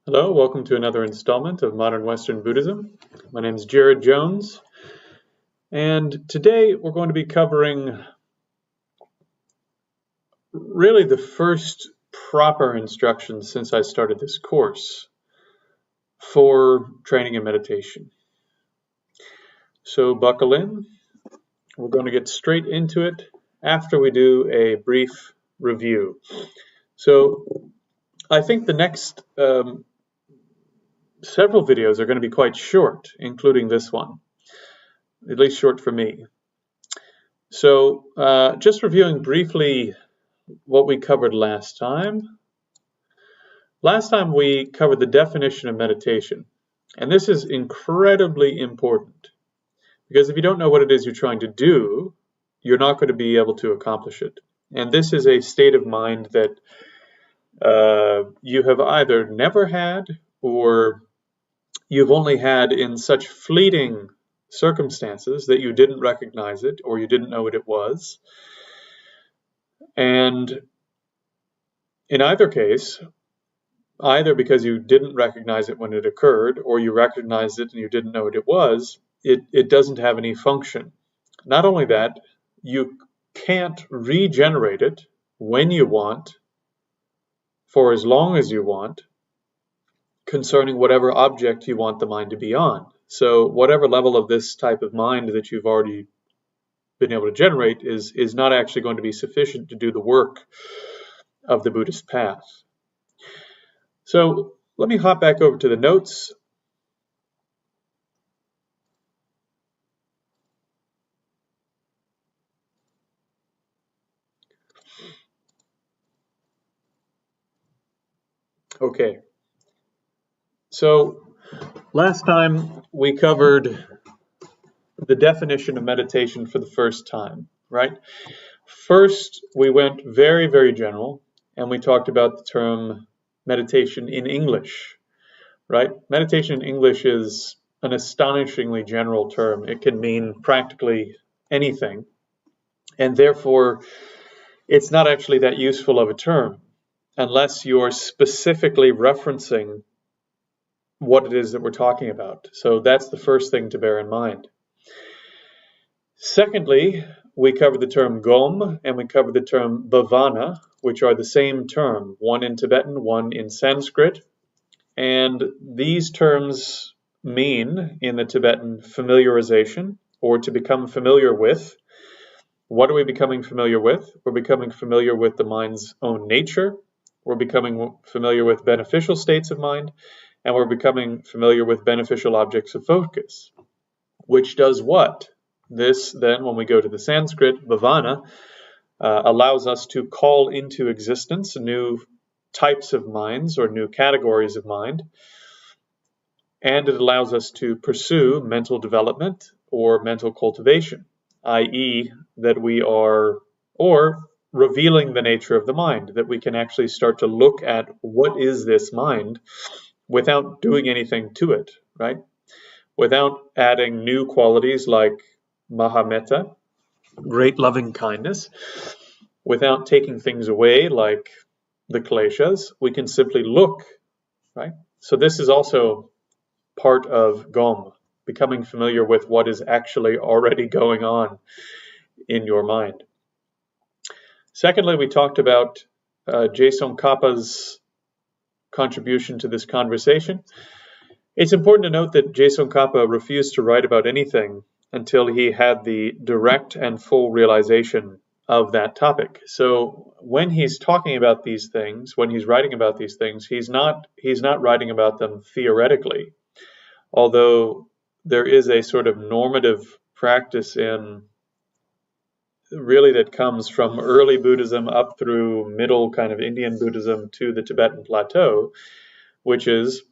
Hello, welcome to another installment of Modern Western Buddhism. My name is Jared Jones, and today we're going to be covering really the first proper instructions since I started this course for training in meditation. So buckle in. We're going to get straight into it after we do a brief review. So I think the next several videos are going to be quite short, including this one, at least short for me. So just reviewing briefly what we covered last time. Last time we covered the definition of meditation, and this is incredibly important because if you don't know what it is you're trying to do, you're not going to be able to accomplish it. And this is a state of mind that you have either never had or you've only had in such fleeting circumstances that you didn't recognize it or you didn't know what it was. And in either case, either because you didn't recognize it when it occurred or you recognized it and you didn't know what it was, it doesn't have any function. Not only that, you can't regenerate it when you want, for as long as you want, concerning whatever object you want the mind to be on. So whatever level of this type of mind that you've already been able to generate is not actually going to be sufficient to do the work of the Buddhist path. So let me hop back over to the notes. Okay. So last time we covered the definition of meditation for the first time, right? First, we went very, very general, and we talked about the term meditation in English, right? Meditation in English is an astonishingly general term. It can mean practically anything, and therefore, it's not actually that useful of a term unless you're specifically referencing what it is that we're talking about. So that's the first thing to bear in mind. Secondly, we covered the term gom and we covered the term bhavana, which are the same term, one in Tibetan, one in Sanskrit. And these terms mean, in the Tibetan, familiarization, or to become familiar with. What are we becoming familiar with? We're becoming familiar with the mind's own nature. We're becoming familiar with beneficial states of mind. And we're becoming familiar with beneficial objects of focus. Which does what? This, then, when we go to the Sanskrit, bhavana, allows us to call into existence new types of minds or new categories of mind. And it allows us to pursue mental development or mental cultivation, i.e., that we are, or revealing the nature of the mind, that we can actually start to look at what is this mind without doing anything to it, right? Without adding new qualities like mahametta, great loving kindness, without taking things away like the kleshas, we can simply look, right? So this is also part of gom, becoming familiar with what is actually already going on in your mind. Secondly, we talked about Je Tsongkhapa's contribution to this conversation. It's important to note that Je Tsongkhapa refused to write about anything until he had the direct and full realization of that topic. So when he's talking about these things, when he's writing about these things, he's not writing about them theoretically, although there is a sort of normative practice in really that comes from early Buddhism up through middle kind of Indian Buddhism to the Tibetan plateau, which is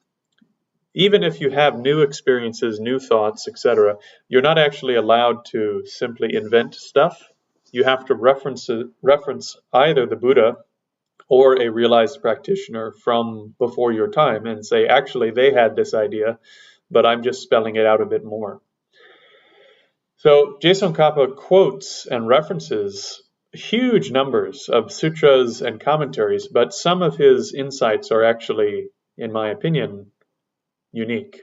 even if you have new experiences, new thoughts, etc., you're not actually allowed to simply invent stuff. You have to reference either the Buddha or a realized practitioner from before your time and say, actually, they had this idea, but I'm just spelling it out a bit more. So Je Tsongkhapa quotes and references huge numbers of sutras and commentaries, but some of his insights are actually in my opinion, unique.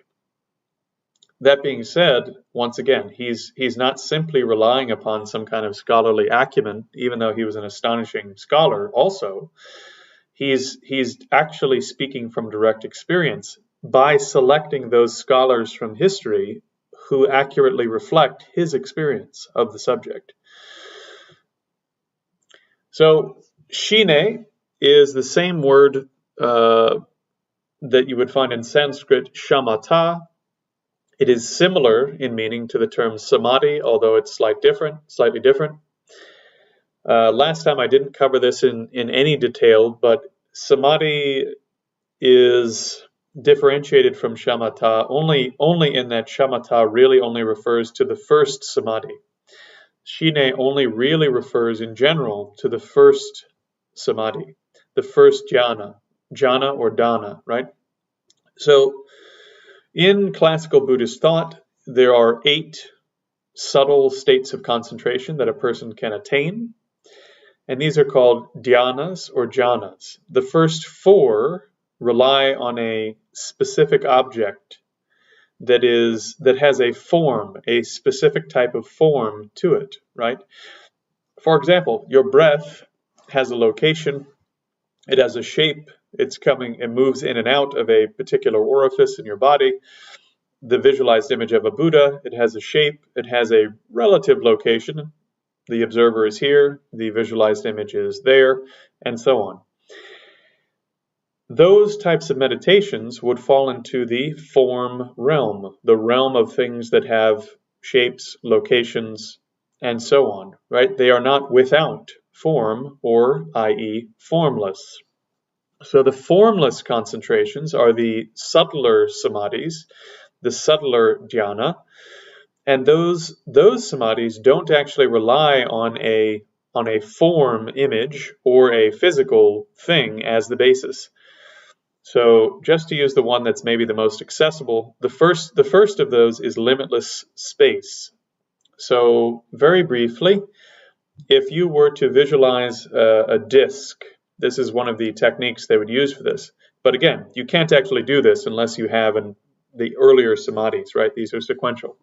That being said, once again, he's not simply relying upon some kind of scholarly acumen, even though he was an astonishing scholar also. He's actually speaking from direct experience by selecting those scholars from history who accurately reflect his experience of the subject. So, shine is the same word that you would find in Sanskrit, shamatha. It is similar in meaning to the term samadhi, although it's slightly different. Last time I didn't cover this in any detail, but samadhi is differentiated from shamatha only in that shamatha really only refers to the first samadhi. Shine only really refers in general to the first samadhi, the first jhana or dana, right? So in classical Buddhist thought, there are 8 subtle states of concentration that a person can attain, and these are called dhyanas or jhanas. The first 4 rely on a specific object that has a form, a specific type of form to it, right? For example, your breath has a location, it has a shape, it moves in and out of a particular orifice in your body. The visualized image of a Buddha, it has a shape, it has a relative location. The observer is here, the visualized image is there, and so on. Those types of meditations would fall into the form realm, the realm of things that have shapes, locations, and so on, right? They are not without form, or i.e. formless. So the formless concentrations are the subtler samadhis, the subtler dhyana, and those samadhis don't actually rely on a form image or a physical thing as the basis. So just to use the one that's maybe the most accessible, the first of those is limitless space. So very briefly, if you were to visualize a disk, this is one of the techniques they would use for this. But again, you can't actually do this unless you have the earlier samadhis, right? These are sequential.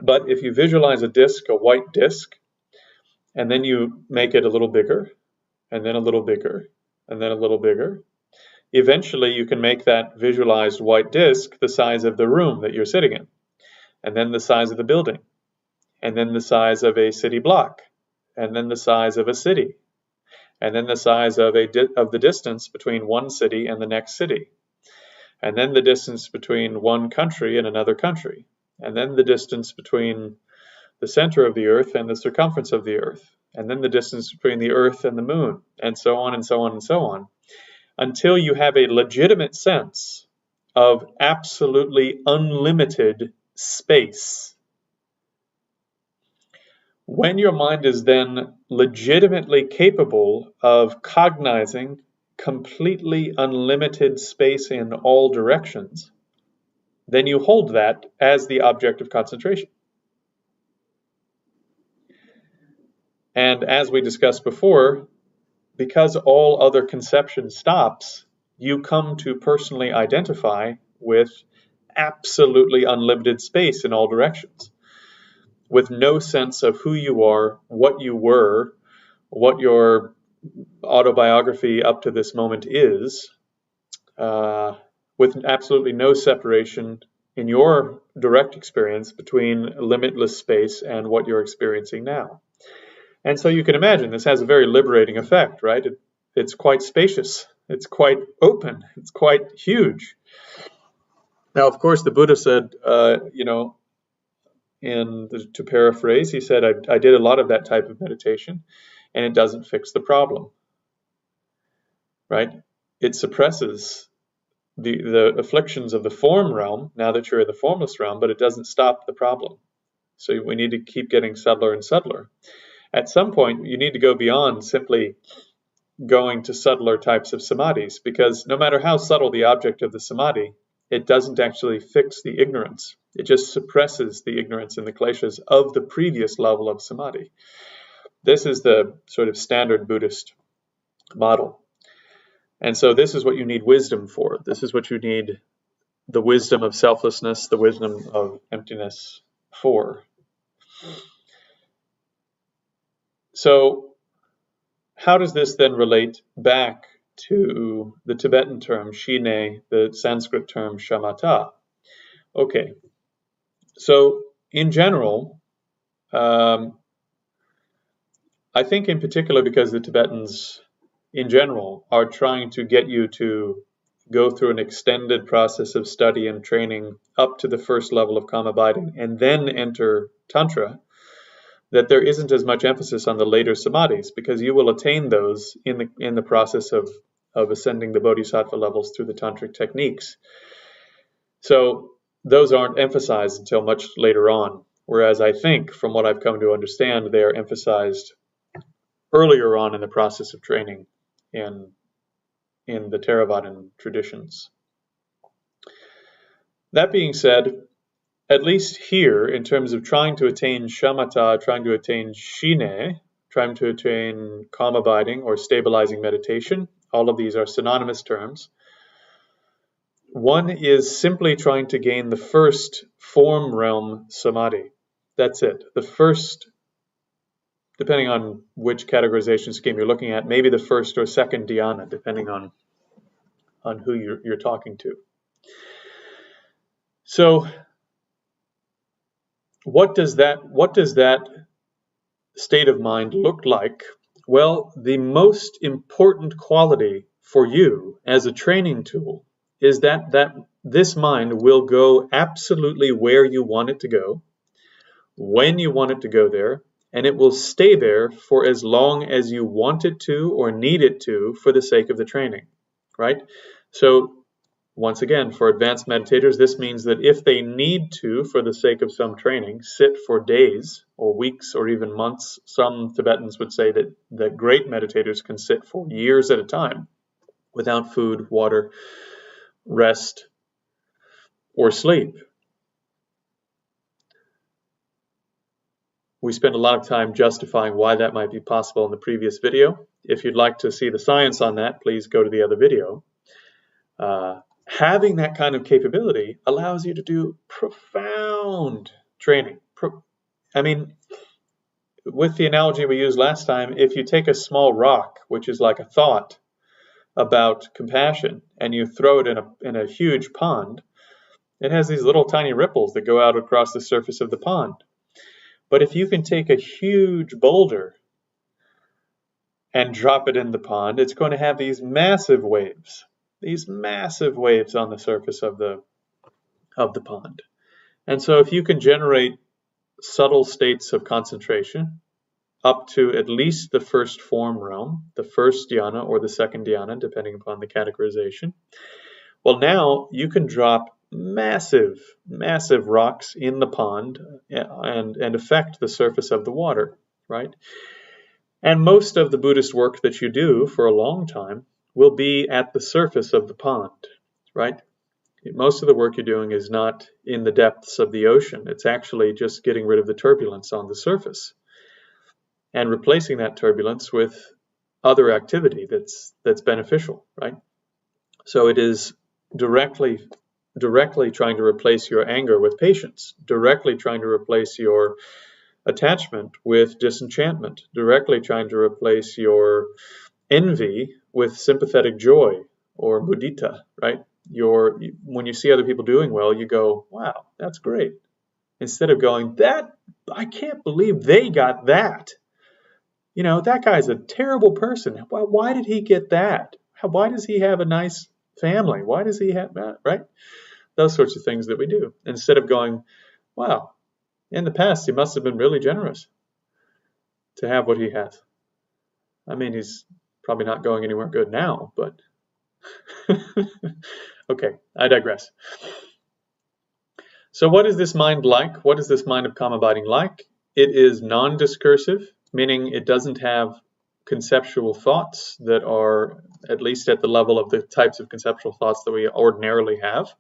But if you visualize a disk, a white disk, and then you make it a little bigger, and then a little bigger, and then a little bigger, eventually you can make that visualized white disk the size of the room that you're sitting in, and then the size of the building, and then the size of a city block, and then the size of a city, and then the size of the distance between one city and the next city, and then the distance between one country and another country, and then the distance between the center of the earth and the circumference of the earth, and then the distance between the earth and the moon, and so on and so on and so on, until you have a legitimate sense of absolutely unlimited space. When your mind is then legitimately capable of cognizing completely unlimited space in all directions, then you hold that as the object of concentration. And as we discussed before, because all other conception stops, you come to personally identify with absolutely unlimited space in all directions, with no sense of who you are, what you were, what your autobiography up to this moment is, with absolutely no separation in your direct experience between limitless space and what you're experiencing now. And so you can imagine this has a very liberating effect, right? It's quite spacious, it's quite open, it's quite huge. Now, of course, the Buddha said, to paraphrase, he said, I did a lot of that type of meditation, and it doesn't fix the problem, right? It suppresses the afflictions of the form realm, now that you're in the formless realm, but it doesn't stop the problem. So we need to keep getting subtler and subtler. At some point, you need to go beyond simply going to subtler types of samadhis, because no matter how subtle the object of the samadhi, it doesn't actually fix the ignorance. It just suppresses the ignorance and the kleshas of the previous level of samadhi. This is the sort of standard Buddhist model. And so this is what you need wisdom for. This is what you need the wisdom of selflessness, the wisdom of emptiness for. So how does this then relate back to the Tibetan term shine, the Sanskrit term shamatha? Okay, so in general, I think in particular because the Tibetans in general are trying to get you to go through an extended process of study and training up to the first level of calm abiding and then enter Tantra, that there isn't as much emphasis on the later samadhis, because you will attain those in the process of ascending the bodhisattva levels through the tantric techniques. So those aren't emphasized until much later on, whereas I think, from what I've come to understand, they are emphasized earlier on in the process of training in the Theravadan traditions. That being said, at least here, in terms of trying to attain shamatha, trying to attain shine, trying to attain calm abiding or stabilizing meditation, all of these are synonymous terms. One is simply trying to gain the first form realm samadhi. That's it. The first, depending on which categorization scheme you're looking at, maybe the first or second dhyana, depending on who you're talking to. So what does that state of mind look like? Well, the most important quality for you as a training tool is that this mind will go absolutely where you want it to go, when you want it to go there, and it will stay there for as long as you want it to or need it to for the sake of the training, right? So once again, for advanced meditators, this means that if they need to, for the sake of some training, sit for days or weeks or even months, some Tibetans would say that great meditators can sit for years at a time without food, water, rest, or sleep. We spent a lot of time justifying why that might be possible in the previous video. If you'd like to see the science on that, please go to the other video. Having that kind of capability allows you to do profound training. I mean, with the analogy we used last time, if you take a small rock, which is like a thought about compassion, and you throw it in a huge pond, it has these little tiny ripples that go out across the surface of the pond. But if you can take a huge boulder and drop it in the pond, it's going to have these massive waves on the surface of the pond. And so if you can generate subtle states of concentration up to at least the first form realm, the first dhyana or the second dhyana, depending upon the categorization, well, now you can drop massive rocks in the pond and affect the surface of the water, right? And most of the Buddhist work that you do for a long time will be at the surface of the pond, right? Most of the work you're doing is not in the depths of the ocean. It's actually just getting rid of the turbulence on the surface and replacing that turbulence with other activity that's beneficial, right? So it is directly trying to replace your anger with patience, directly trying to replace your attachment with disenchantment, directly trying to replace your envy with sympathetic joy or mudita, right? When you see other people doing well, you go, wow, that's great. Instead of going, I can't believe they got that. You know, that guy's a terrible person. Why did he get that? Why does he have a nice family? Why does he have that, right? Those sorts of things that we do. Instead of going, wow, in the past he must have been really generous to have what he has. I mean, he's probably not going anywhere good now, but okay, I digress. So what is this mind like? What is this mind of calm abiding like? It is non-discursive, meaning it doesn't have conceptual thoughts that are at least at the level of the types of conceptual thoughts that we ordinarily have.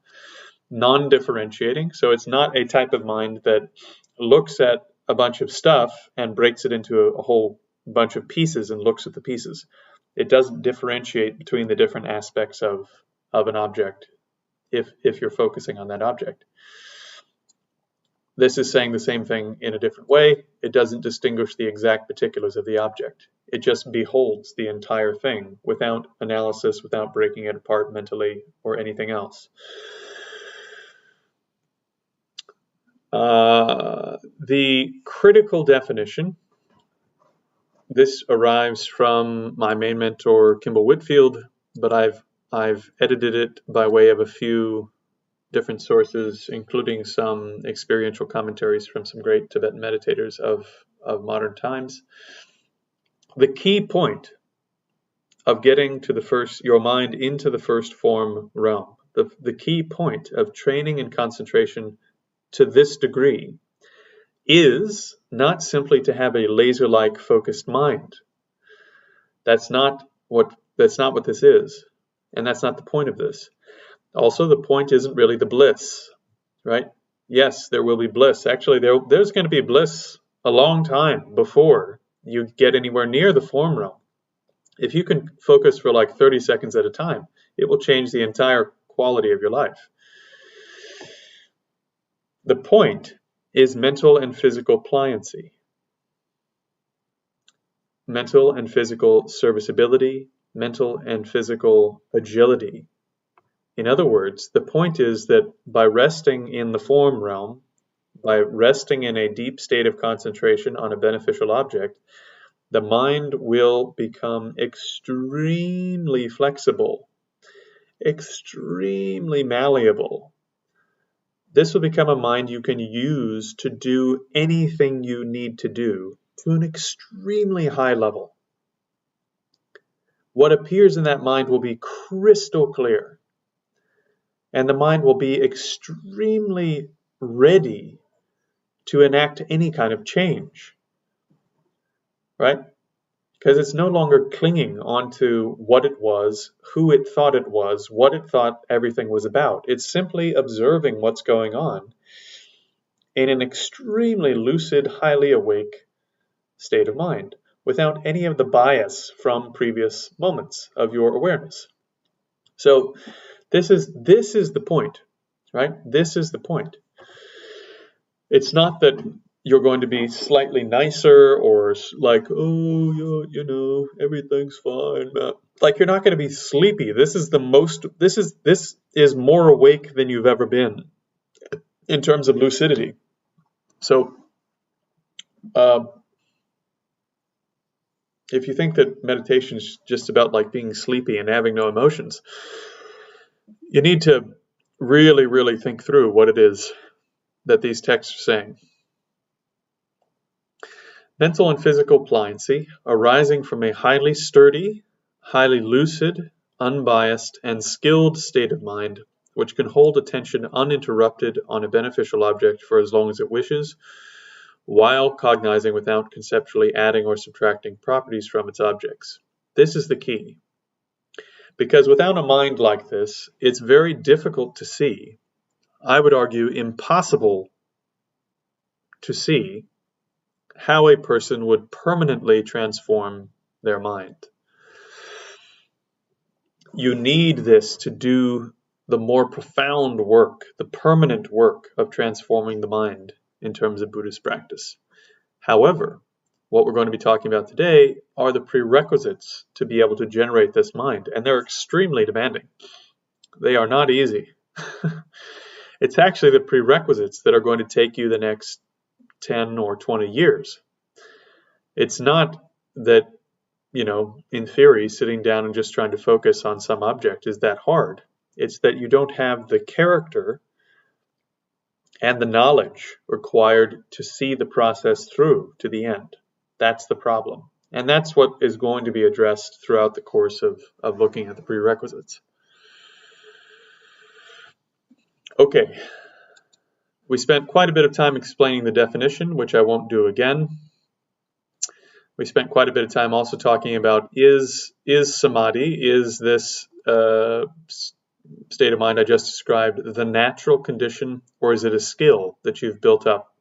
Non-differentiating, so it's not a type of mind that looks at a bunch of stuff and breaks it into a whole bunch of pieces and looks at the pieces. It doesn't differentiate between the different aspects of an object if you're focusing on that object. This is saying the same thing in a different way. It doesn't distinguish the exact particulars of the object. It just beholds the entire thing without analysis, without breaking it apart mentally or anything else. The critical definition, this arrives from my main mentor, Kimball Whitfield, but I've edited it by way of a few different sources, including some experiential commentaries from some great Tibetan meditators of modern times. The key point of getting to your mind into the first form realm, the key point of training and concentration to this degree is not simply to have a laser-like focused mind. That's not what this is, and that's not the point of this. Also, the point isn't really the bliss, right? Yes, there will be bliss. Actually, there's going to be bliss a long time before you get anywhere near the form realm. If you can focus for like 30 seconds at a time, it will change the entire quality of your life. The point is mental and physical pliancy, mental and physical serviceability, mental and physical agility. In other words, the point is that by resting in the form realm, by resting in a deep state of concentration on a beneficial object, the mind will become extremely flexible, extremely malleable. This will become a mind you can use to do anything you need to do to an extremely high level. What appears in that mind will be crystal clear. And the mind will be extremely ready to enact any kind of change, right? Because it's no longer clinging onto what it was, who it thought it was, what it thought everything was about. It's simply observing what's going on in an extremely lucid, highly awake state of mind, without any of the bias from previous moments of your awareness. So this is the point, right? This is the point. It's not that you're going to be slightly nicer or like, oh, you know, everything's fine. Like, you're not going to be sleepy. This is more awake than you've ever been in terms of lucidity. So, if you think that meditation is just about like being sleepy and having no emotions, you need to really, really think through what it is that these texts are saying. Mental and physical pliancy arising from a highly sturdy, highly lucid, unbiased, and skilled state of mind, which can hold attention uninterrupted on a beneficial object for as long as it wishes, while cognizing without conceptually adding or subtracting properties from its objects. This is the key. Because without a mind like this, it's very difficult to see, I would argue impossible to see, how a person would permanently transform their mind. You need this to do the more profound work, the permanent work of transforming the mind in terms of Buddhist practice. However, what we're going to be talking about today are the prerequisites to be able to generate this mind, and they're extremely demanding. They are not easy. It's actually the prerequisites that are going to take you the next 10 or 20 years. It's not that, in theory, sitting down and just trying to focus on some object is that hard. It's that you don't have the character and the knowledge required to see the process through to the end. That's the problem. And that's what is going to be addressed throughout the course of looking at the prerequisites. Okay. We spent quite a bit of time explaining the definition, which I won't do again. We spent quite a bit of time also talking about is Samadhi, is this state of mind I just described the natural condition, or is it a skill that you've built up?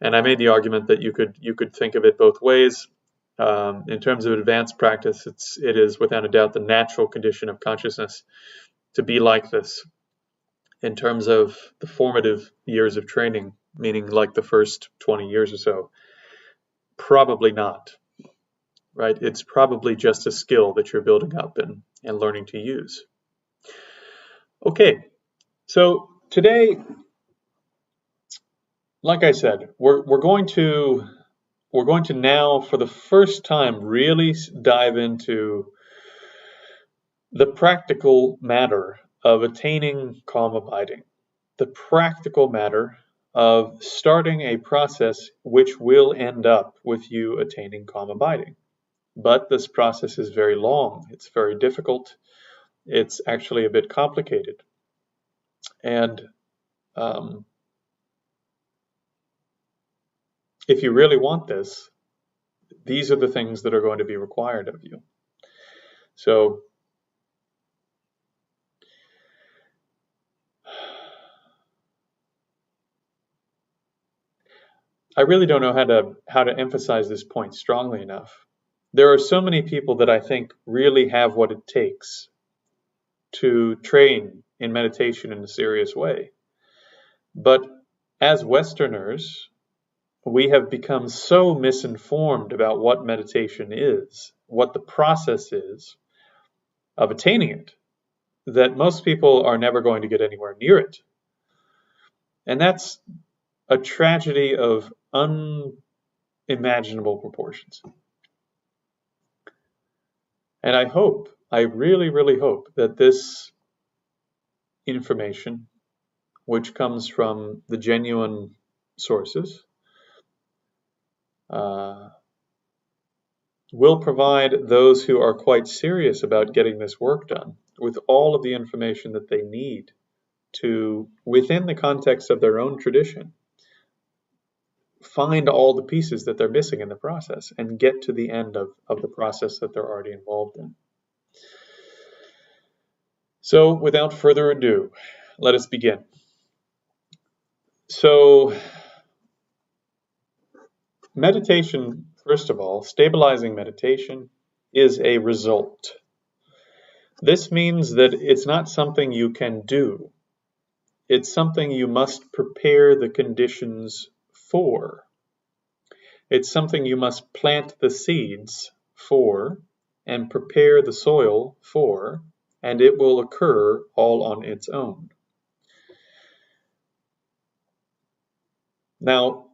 And I made the argument that you could think of it both ways. In terms of advanced practice, it is without a doubt the natural condition of consciousness to be like this. In terms of the formative years of training, meaning like the first 20 years or so, probably not, right? It's probably just a skill that you're building up and learning to use. Okay, so today, like I said, we're going to now, for the first time, really dive into the practical matter of attaining calm abiding, the practical matter of starting a process which will end up with you attaining calm abiding. But this process is very long, it's very difficult, it's actually a bit complicated. And if you really want this, these are the things that are going to be required of you. So I really don't know how to emphasize this point strongly enough. There are so many people that I think really have what it takes to train in meditation in a serious way. But as Westerners, we have become so misinformed about what meditation is, what the process is of attaining it, that most people are never going to get anywhere near it. And that's a tragedy of unimaginable proportions. And I really, really hope that this information, which comes from the genuine sources, will provide those who are quite serious about getting this work done with all of the information that they need to, within the context of their own tradition, find all the pieces that they're missing in the process and get to the end of the process that they're already involved in. So, without further ado, let us begin. So, meditation, first of all, stabilizing meditation is a result. This means that it's not something you can do. It's something you must prepare the conditions for. It's something you must plant the seeds for and prepare the soil for, and it will occur all on its own. Now,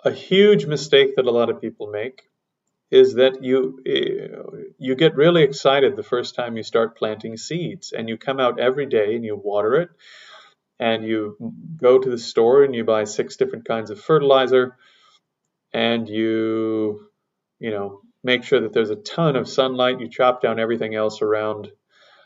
a huge mistake that a lot of people make is that you get really excited the first time you start planting seeds, and you come out every day and you water it, and you go to the store and you buy 6 different kinds of fertilizer, and you make sure that there's a ton of sunlight. You chop down everything else around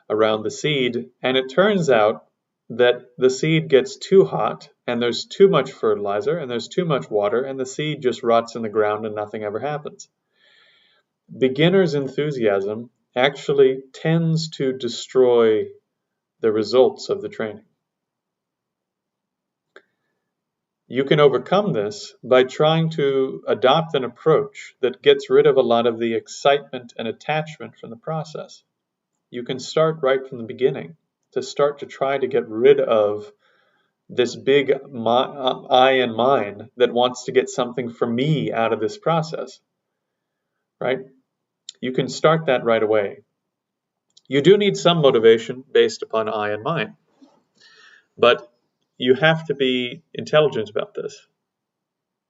the seed, and it turns out that the seed gets too hot, and there's too much fertilizer, and there's too much water, and the seed just rots in the ground and nothing ever happens. Beginner's enthusiasm actually tends to destroy the results of the training. You can overcome this by trying to adopt an approach that gets rid of a lot of the excitement and attachment from the process. You can start right from the beginning to start to try to get rid of this big I and mine that wants to get something for me out of this process, right? You can start that right away. You do need some motivation based upon I and mine, but you have to be intelligent about this.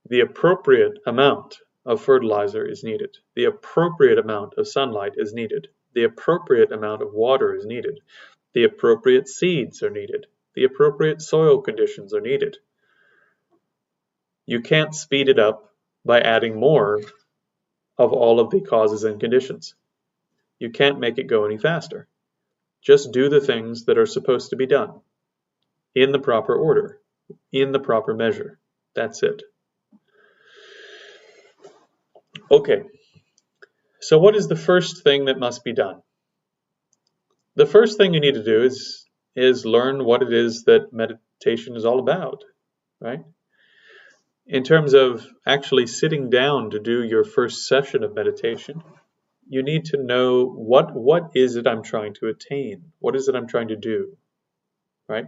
The appropriate amount of fertilizer is needed. The appropriate amount of sunlight is needed. The appropriate amount of water is needed. The appropriate seeds are needed. The appropriate soil conditions are needed. You can't speed it up by adding more of all of the causes and conditions. You can't make it go any faster. Just do the things that are supposed to be done in the proper order, in the proper measure. That's it. Okay, so what is the first thing that must be done? The first thing you need to do is learn what it is that meditation is all about, right? In terms of actually sitting down to do your first session of meditation, you need to know what is it I'm trying to attain? What is it I'm trying to do? Right?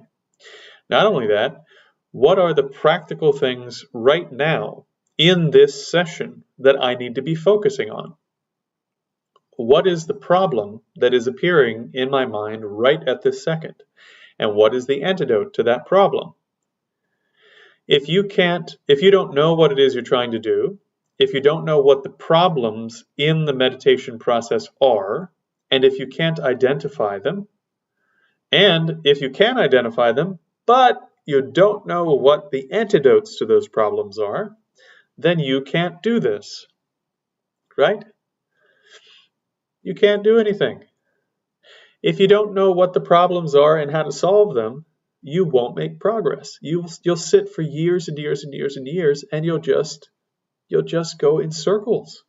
Not only that, what are the practical things right now in this session that I need to be focusing on? What is the problem that is appearing in my mind right at this second? And what is the antidote to that problem? If you don't know what it is you're trying to do, if you don't know what the problems in the meditation process are, and if you can't identify them, and if you can identify them, but you don't know what the antidotes to those problems are, then you can't do this, right? You can't do anything. If you don't know what the problems are and how to solve them, you won't make progress. You'll sit for years and years and years and years, and you'll just go in circles,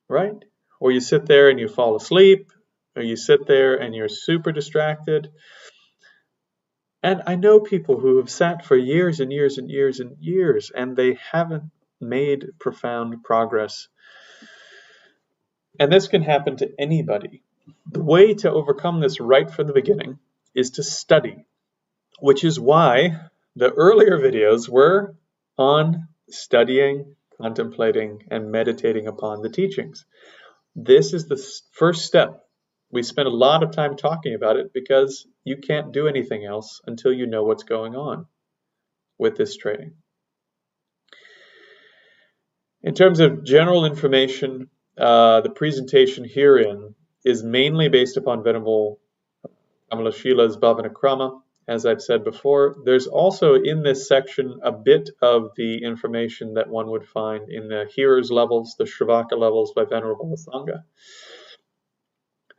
right? Or you sit there and you fall asleep, or you sit there and you're super distracted. And I know people who have sat for years and years and years and years, and they haven't made profound progress. And this can happen to anybody. The way to overcome this right from the beginning is to study, which is why the earlier videos were on studying, contemplating, and meditating upon the teachings. This is the first step. We spent a lot of time talking about it because you can't do anything else until you know what's going on with this training. In terms of general information, the presentation herein is mainly based upon Venerable Kamalaśīla's Bhavanakrama. As I've said before, there's also in this section a bit of the information that one would find in the hearer's levels, the Sravaka levels by Venerable Asaṅga,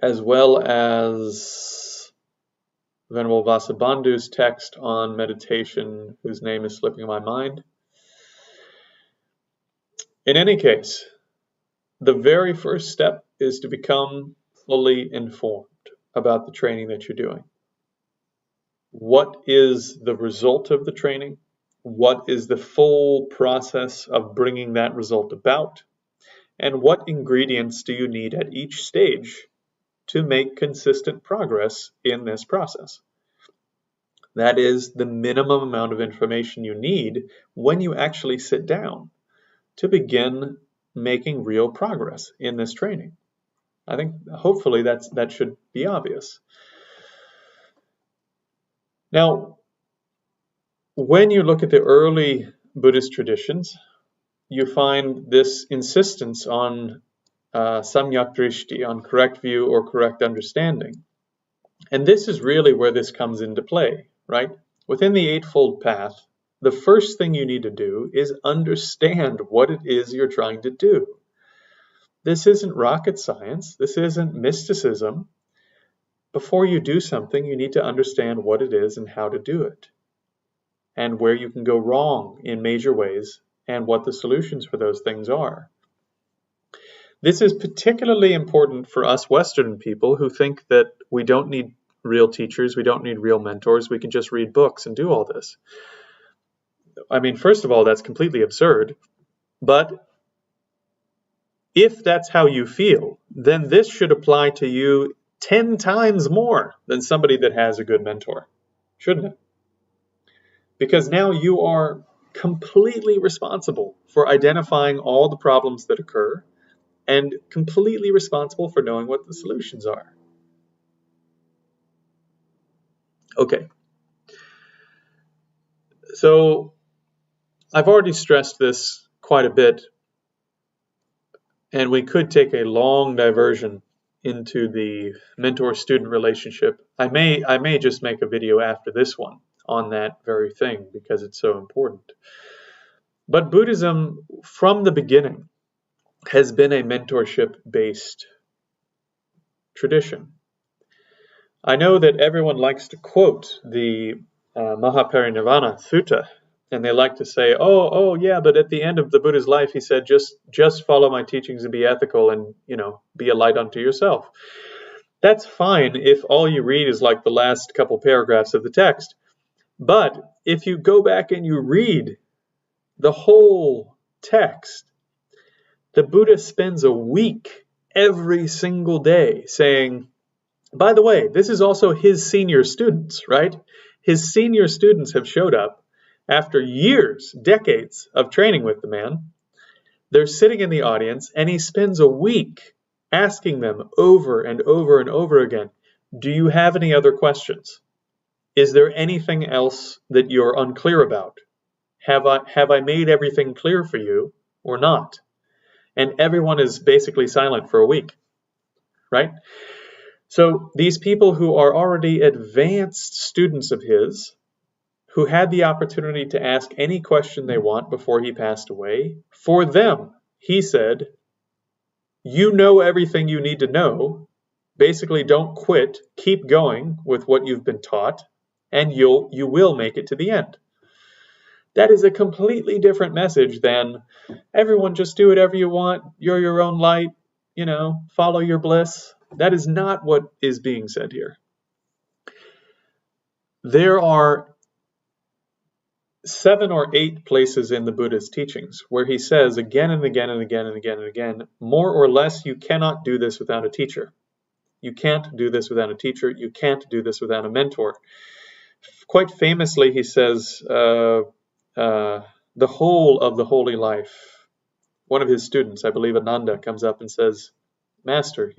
as well as Venerable Vasubandhu's text on meditation, whose name is slipping my mind. In any case, the very first step is to become fully informed about the training that you're doing. What is the result of the training? What is the full process of bringing that result about? And what ingredients do you need at each stage to make consistent progress in this process? That is the minimum amount of information you need when you actually sit down to begin making real progress in this training. I think hopefully that should be obvious. Now, when you look at the early Buddhist traditions, you find this insistence on samyak drishti, on correct view or correct understanding. And this is really where this comes into play, right? Within the Eightfold Path, the first thing you need to do is understand what it is you're trying to do. This isn't rocket science. This isn't mysticism. Before you do something, you need to understand what it is and how to do it, and where you can go wrong in major ways, and what the solutions for those things are. This is particularly important for us Western people who think that we don't need real teachers, we don't need real mentors, we can just read books and do all this. I mean, first of all, that's completely absurd, but if that's how you feel, then this should apply to you 10 times more than somebody that has a good mentor, shouldn't it? Because now you are completely responsible for identifying all the problems that occur and completely responsible for knowing what the solutions are. Okay. So I've already stressed this quite a bit, and we could take a long diversion into the mentor-student relationship. I may just make a video after this one on that very thing because it's so important. But Buddhism, from the beginning, has been a mentorship-based tradition. I know that everyone likes to quote the Mahaparinirvana Sutta, and they like to say, oh yeah, but at the end of the Buddha's life, he said, just follow my teachings and be ethical and, be a light unto yourself. That's fine if all you read is like the last couple paragraphs of the text. But if you go back and you read the whole text, the Buddha spends a week every single day saying, by the way, this is also his senior students, right? His senior students have showed up after years, decades of training with the man. They're sitting in the audience, and he spends a week asking them over and over and over again, do you have any other questions? Is there anything else that you're unclear about? Have I made everything clear for you or not? And everyone is basically silent for a week, right? So these people who are already advanced students of his, who had the opportunity to ask any question they want before he passed away, for them, he said, you know everything you need to know. Basically, don't quit. Keep going with what you've been taught, and you will make it to the end. That is a completely different message than everyone just do whatever you want. You're your own light, follow your bliss. That is not what is being said here. There are 7 or 8 places in the Buddha's teachings where he says again and again and again and again and again, more or less, you cannot do this without a teacher. You can't do this without a teacher. You can't do this without a mentor. Quite famously, he says, the whole of the holy life. One of his students, I believe Ananda, comes up and says, Master,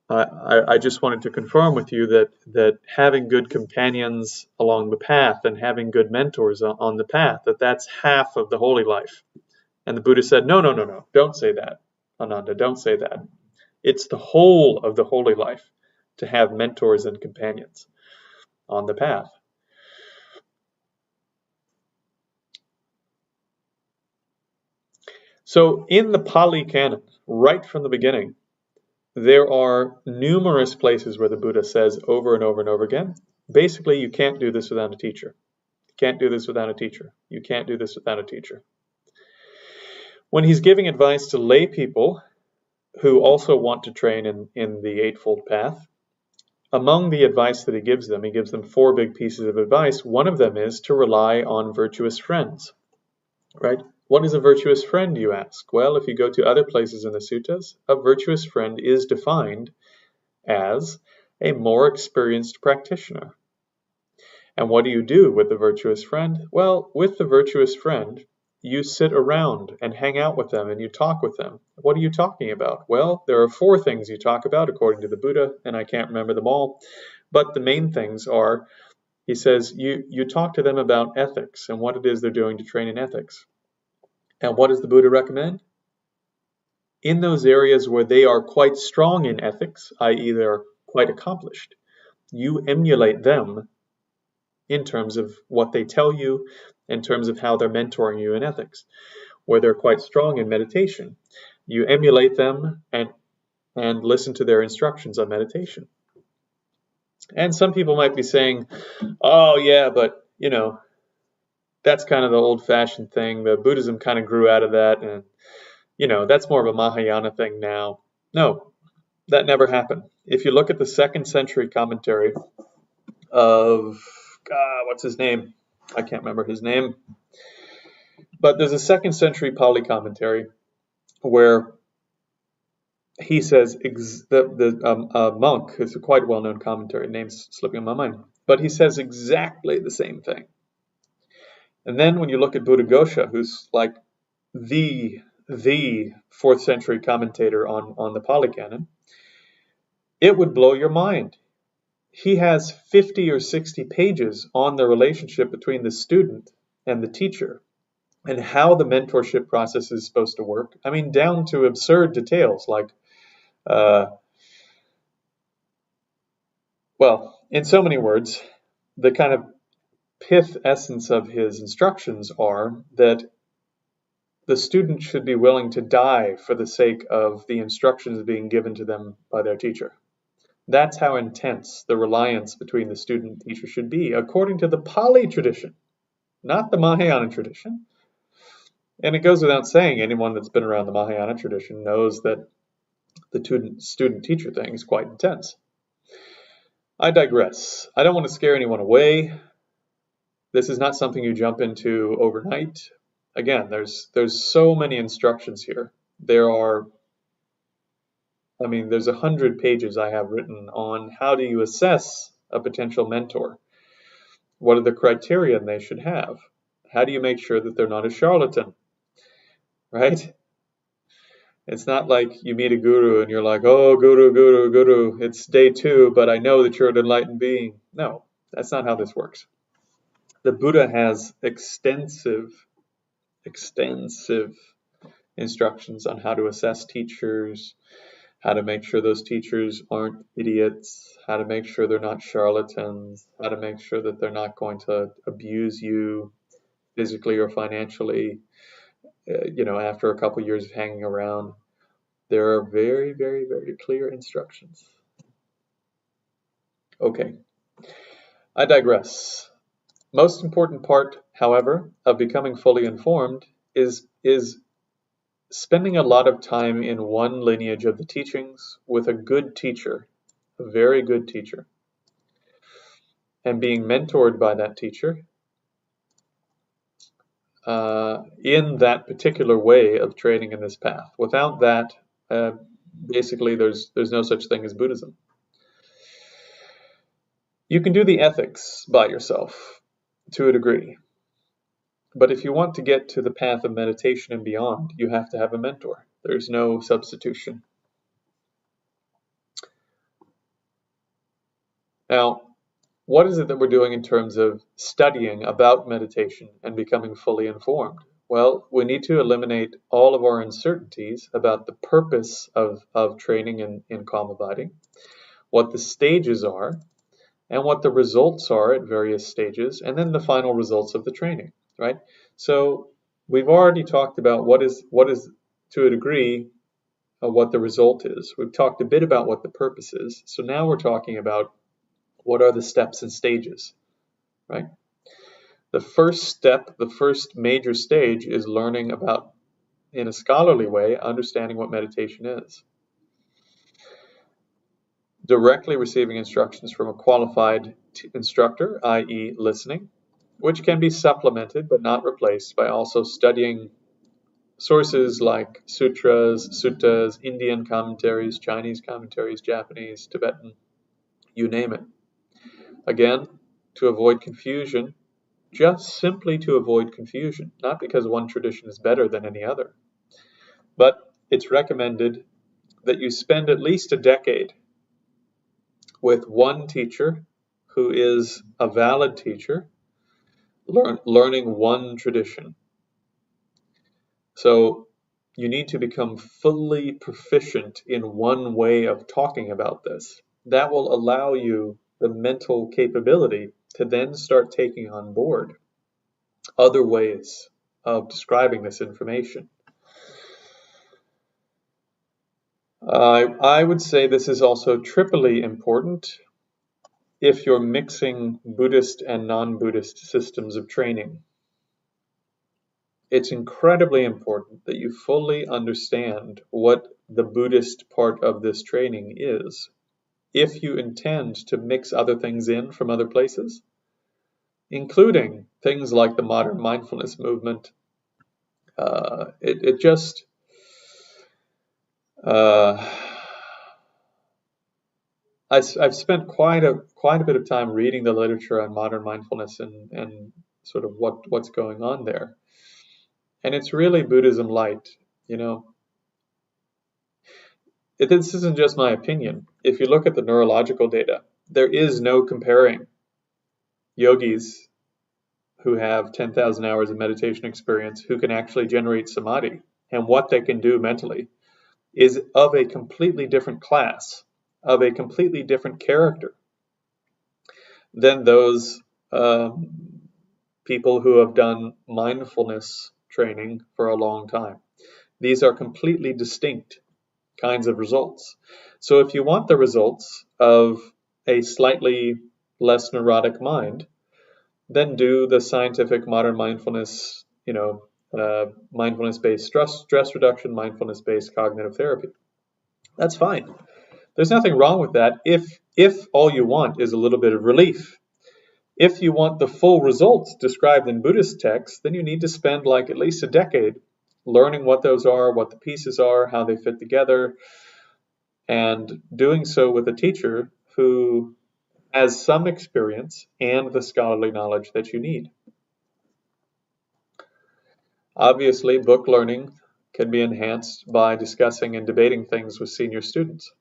I just wanted to confirm with you that having good companions along the path and having good mentors on the path, that's half of the holy life. And the Buddha said, no, don't say that, Ananda, don't say that. It's the whole of the holy life to have mentors and companions on the path. So in the Pali Canon, right from the beginning, there are numerous places where the Buddha says over and over and over again, basically, you can't do this without a teacher. You can't do this without a teacher. You can't do this without a teacher. When he's giving advice to lay people who also want to train in the Eightfold Path, among the advice that he gives them 4 big pieces of advice. One of them is to rely on virtuous friends, right? What is a virtuous friend, you ask? Well, if you go to other places in the suttas, a virtuous friend is defined as a more experienced practitioner. And what do you do with the virtuous friend? Well, with the virtuous friend, you sit around and hang out with them and you talk with them. What are you talking about? Well, there are 4 things you talk about according to the Buddha, and I can't remember them all. But the main things are, he says, you talk to them about ethics and what it is they're doing to train in ethics. And what does the Buddha recommend? In those areas where they are quite strong in ethics, i.e. they're quite accomplished, you emulate them in terms of what they tell you, in terms of how they're mentoring you in ethics. Where they're quite strong in meditation, you emulate them and listen to their instructions on meditation. And some people might be saying, oh yeah, but that's kind of the old-fashioned thing. The Buddhism kind of grew out of that, and that's more of a Mahayana thing now. No, that never happened. If you look at the 2nd century commentary of, what's his name? I can't remember his name. But there's a 2nd century Pali commentary where he says, a monk, it's a quite well-known commentary, name's slipping on my mind, but he says exactly the same thing. And then when you look at Buddhaghosa, who's like the 4th century commentator on the Pali Canon, it would blow your mind. He has 50 or 60 pages on the relationship between the student and the teacher and how the mentorship process is supposed to work. I mean, down to absurd details like, well, in so many words, the kind of pith essence of his instructions are that the student should be willing to die for the sake of the instructions being given to them by their teacher. That's how intense the reliance between the student and teacher should be, according to the Pali tradition, not the Mahayana tradition. And it goes without saying, anyone that's been around the Mahayana tradition knows that the student-teacher thing is quite intense. I digress. I don't want to scare anyone away. This is not something you jump into overnight. Again, there's so many instructions here. There's 100 pages I have written on how do you assess a potential mentor. What are the criteria they should have? How do you make sure that they're not a charlatan, right? It's not like you meet a guru and you're like, oh, guru, guru, guru, it's day 2, but I know that you're an enlightened being. No, that's not how this works. The Buddha has extensive instructions on how to assess teachers, how to make sure those teachers aren't idiots, how to make sure they're not charlatans, how to make sure that they're not going to abuse you physically or financially, after a couple years of hanging around. There are very, very, very clear instructions. Okay, I digress. Most important part, however, of becoming fully informed is spending a lot of time in one lineage of the teachings with a good teacher, a very good teacher, and being mentored by that teacher in that particular way of training in this path. Without that, basically there's no such thing as Buddhism. You can do the ethics by yourself to a degree, but if you want to get to the path of meditation and beyond, you have to have a mentor. There's no substitution. Now, what is it that we're doing in terms of studying about meditation and becoming fully informed? Well, we need to eliminate all of our uncertainties about the purpose of training in calm abiding, what the stages are, and what the results are at various stages, and then the final results of the training, right? So we've already talked about what is to a degree what the result is. We've talked a bit about what the purpose is. So now we're talking about what are the steps and stages, right? The first step, the first major stage is learning about, in a scholarly way, understanding what meditation is. Directly receiving instructions from a qualified instructor, i.e. listening, which can be supplemented but not replaced by also studying sources like sutras, suttas, Indian commentaries, Chinese commentaries, Japanese, Tibetan, you name it. Again, to avoid confusion, just simply to avoid confusion, not because one tradition is better than any other. But it's recommended that you spend at least a decade with one teacher who is a valid teacher, learning one tradition. So you need to become fully proficient in one way of talking about this. That will allow you the mental capability to then start taking on board other ways of describing this information. I would say this is also triply important if you're mixing Buddhist and non-Buddhist systems of training. It's incredibly important that you fully understand what the Buddhist part of this training is, if you intend to mix other things in from other places, including things like the modern mindfulness movement. I've spent quite a bit of time reading the literature on modern mindfulness and sort of what's going on there. And it's really Buddhism light, This isn't just my opinion. If you look at the neurological data, there is no comparing yogis who have 10,000 hours of meditation experience who can actually generate samadhi, and what they can do mentally is of a completely different class, of a completely different character than those people who have done mindfulness training for a long time. These are completely distinct kinds of results. So if you want the results of a slightly less neurotic mind, then do the scientific modern mindfulness, mindfulness-based stress reduction, mindfulness-based cognitive therapy. That's fine. There's nothing wrong with that if all you want is a little bit of relief. If you want the full results described in Buddhist texts, then you need to spend like at least a decade learning what those are, what the pieces are, how they fit together, and doing so with a teacher who has some experience and the scholarly knowledge that you need. Obviously, book learning can be enhanced by discussing and debating things with senior students.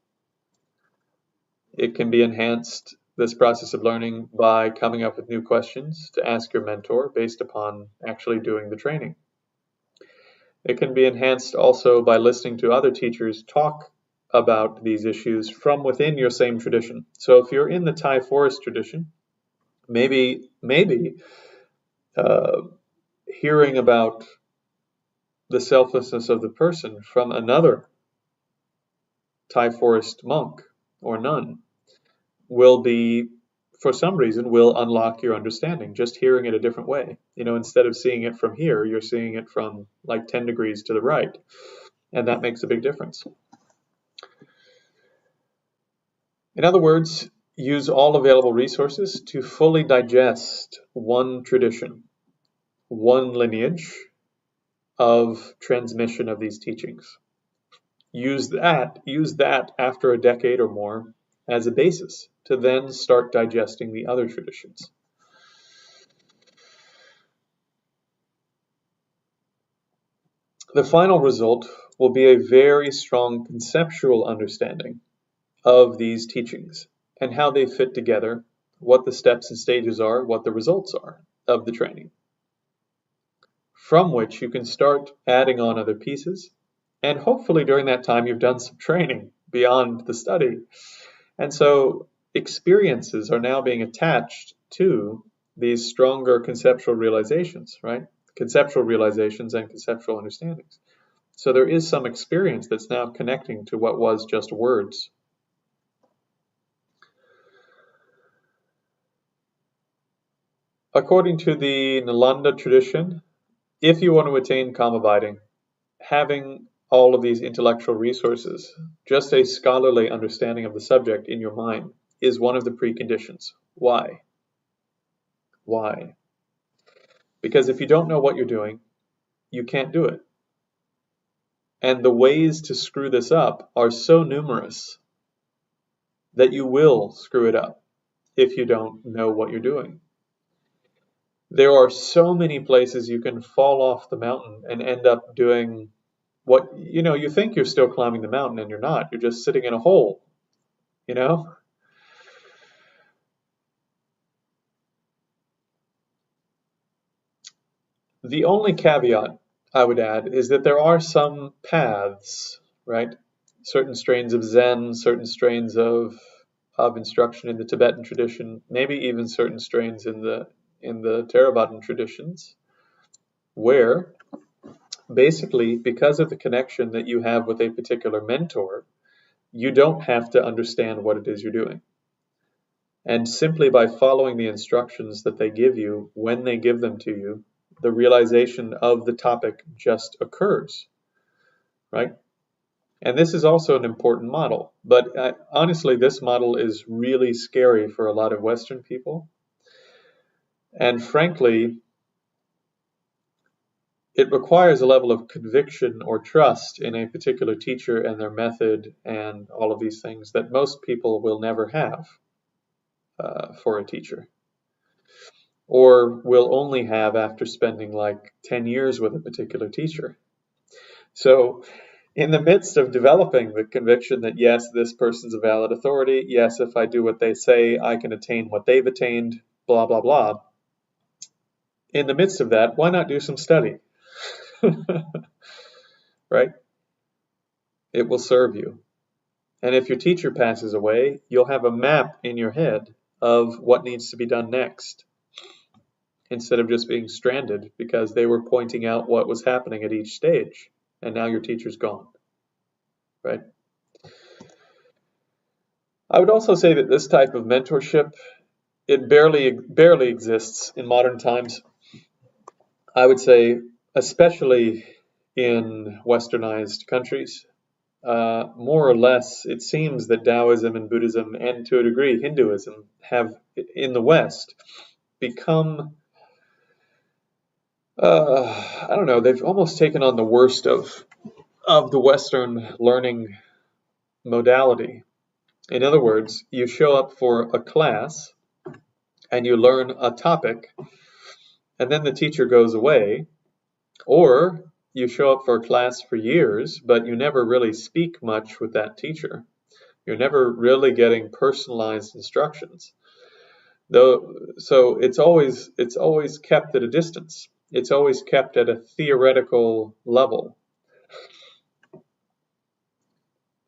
It can be enhanced, this process of learning, by coming up with new questions to ask your mentor based upon actually doing the training. It can be enhanced also by listening to other teachers talk about these issues from within your same tradition. So if you're in the Thai forest tradition, maybe hearing about the selflessness of the person from another Thai forest monk or nun will be, for some reason, will unlock your understanding, just hearing it a different way. Instead of seeing it from here, you're seeing it from like 10 degrees to the right. And that makes a big difference. In other words, use all available resources to fully digest one tradition, one lineage of transmission of these teachings. Use that after a decade or more as a basis to then start digesting the other traditions. The final result will be a very strong conceptual understanding of these teachings and how they fit together, what the steps and stages are, what the results are of the training, from which you can start adding on other pieces. And hopefully during that time you've done some training beyond the study. And so experiences are now being attached to these stronger conceptual realizations, right? Conceptual realizations and conceptual understandings. So there is some experience that's now connecting to what was just words. According to the Nalanda tradition, if you want to attain calm abiding, having all of these intellectual resources, just a scholarly understanding of the subject in your mind, is one of the preconditions. Why? Why? Because if you don't know what you're doing, you can't do it. And the ways to screw this up are so numerous that you will screw it up if you don't know what you're doing. There are so many places you can fall off the mountain and end up doing what, you think you're still climbing the mountain and you're not. You're just sitting in a hole, The only caveat I would add is that there are some paths, right? Certain strains of Zen, certain strains of instruction in the Tibetan tradition, maybe even certain strains in the Theravadan traditions, where basically, because of the connection that you have with a particular mentor, you don't have to understand what it is you're doing. And simply by following the instructions that they give you, when they give them to you, the realization of the topic just occurs, right? And this is also an important model. But honestly, this model is really scary for a lot of Western people. And frankly, it requires a level of conviction or trust in a particular teacher and their method and all of these things that most people will never have for a teacher, or will only have after spending like 10 years with a particular teacher. So in the midst of developing the conviction that yes, this person's a valid authority, yes, if I do what they say, I can attain what they've attained, blah, blah, blah. In the midst of that, why not do some study? Right? It will serve you. And if your teacher passes away, you'll have a map in your head of what needs to be done next, instead of just being stranded because they were pointing out what was happening at each stage, and now your teacher's gone, right? I would also say that this type of mentorship, it barely exists in modern times. I would say, especially in westernized countries, more or less, it seems that Taoism and Buddhism, and to a degree Hinduism, have in the West become, I don't know, they've almost taken on the worst of the Western learning modality. In other words, you show up for a class and you learn a topic, and then the teacher goes away, or you show up for a class for years, but you never really speak much with that teacher. You're never really getting personalized instructions. So it's always kept at a distance. It's always kept at a theoretical level.